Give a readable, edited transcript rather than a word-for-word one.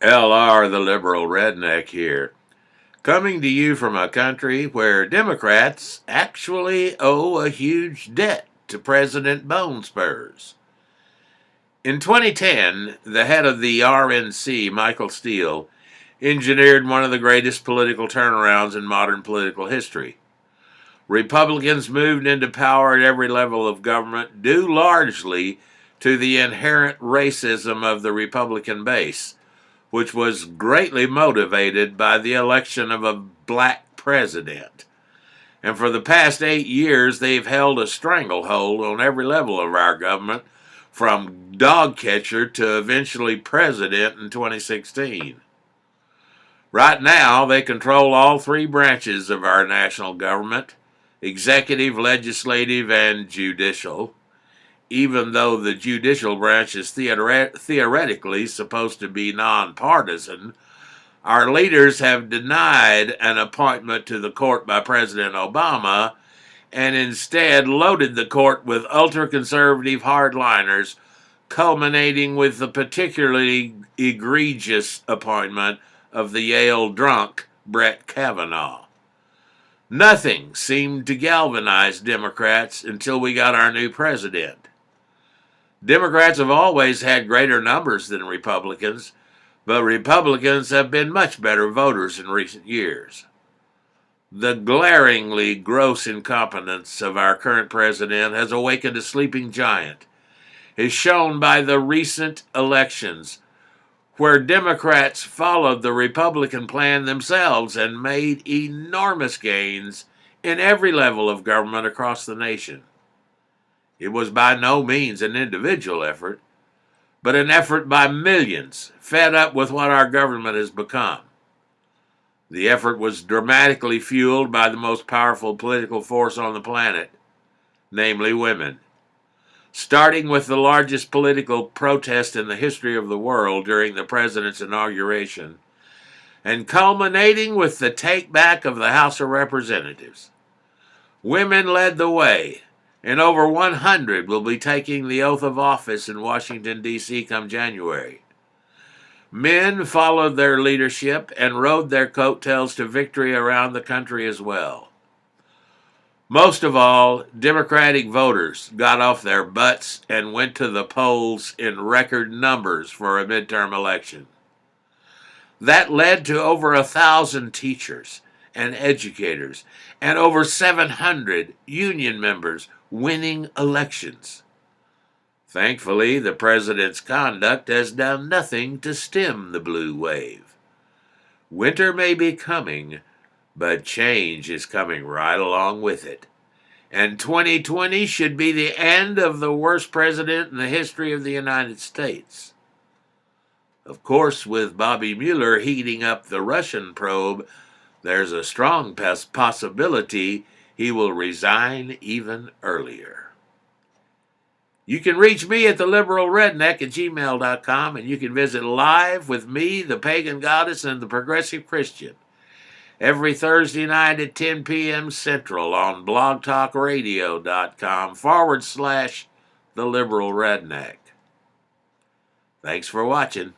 LR, the liberal redneck here, coming to you from a country where Democrats actually owe a huge debt to President Bone Spurs. In 2010, the head of the RNC, Michael Steele, engineered one of the greatest political turnarounds in modern political history. Republicans moved into power at every level of government due largely to the inherent racism of the Republican base, which was greatly motivated by the election of a black president. And for the past 8 years, they've held a stranglehold on every level of our government, from dog catcher to eventually president in 2016. Right now, they control all three branches of our national government: executive, legislative, and judicial. Even though the judicial branch is theoretically supposed to be nonpartisan, our leaders have denied an appointment to the court by President Obama and instead loaded the court with ultra-conservative hardliners, culminating with the particularly egregious appointment of the Yale drunk Brett Kavanaugh. Nothing seemed to galvanize Democrats until we got our new president. Democrats have always had greater numbers than Republicans, but Republicans have been much better voters in recent years. The glaringly gross incompetence of our current president has awakened a sleeping giant, as shown by the recent elections, where Democrats followed the Republican plan themselves and made enormous gains in every level of government across the nation. It was by no means an individual effort, but an effort by millions fed up with what our government has become. The effort was dramatically fueled by the most powerful political force on the planet, namely women. Starting with the largest political protest in the history of the world during the president's inauguration, and culminating with the take-back of the House of Representatives. Women led the way, and over 100 will be taking the oath of office in Washington, D.C. come January. Men followed their leadership and rode their coattails to victory around the country as well. Most of all, Democratic voters got off their butts and went to the polls in record numbers for a midterm election. That led to over 1,000 teachers and educators and over 700 union members winning elections. Thankfully, the president's conduct has done nothing to stem the blue wave. Winter may be coming, but change is coming right along with it. And 2020 should be the end of the worst president in the history of the United States. Of course, with Bobby Mueller heating up the Russian probe, there's a strong possibility he will resign even earlier. You can reach me at theliberalredneck@gmail.com, and you can visit live with me, the pagan goddess, and the progressive Christian every Thursday night at 10 p.m. Central on blogtalkradio.com/theliberalredneck. Thanks for watching.